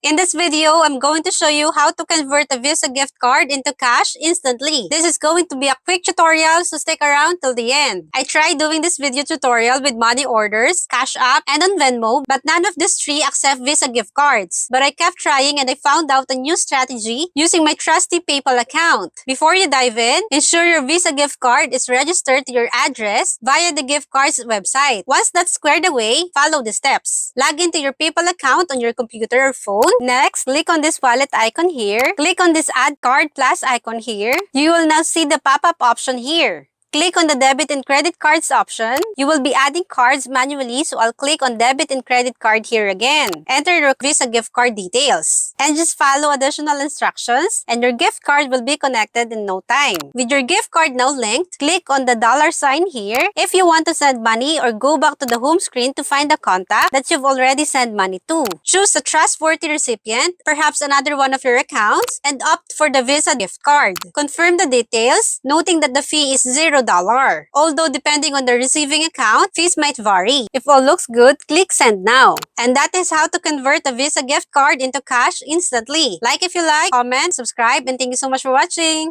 In this video, I'm going to show you how to convert a Visa gift card into cash instantly. This is going to be a quick tutorial, so stick around till the end. I tried doing this video tutorial with money orders, Cash App, and on Venmo, but none of these three accept Visa gift cards. But I kept trying and I found out a new strategy using my trusty PayPal account. Before you dive in, ensure your Visa gift card is registered to your address via the gift card's website. Once that's squared away, follow the steps. Log into your PayPal account on your computer or phone. Next, click on this wallet icon here. Click on this Add Card Plus icon here. You will now see the pop-up option here. Click on the debit and credit cards option. You will be adding cards manually, so I'll click on debit and credit card here again. Enter your Visa gift card details. And just follow additional instructions and your gift card will be connected in no time. With your gift card now linked, click on the $sign here if you want to send money or go back to the home screen to find the contact that you've already sent money to. Choose a trustworthy recipient, perhaps another one of your accounts, and opt for the Visa gift card. Confirm the details, noting that the fee is $0. Although depending on the receiving account, fees might vary. If all looks good, click send now. And that is how to convert a Visa gift card into cash instantly. Like if you like, comment, subscribe, and thank you so much for watching.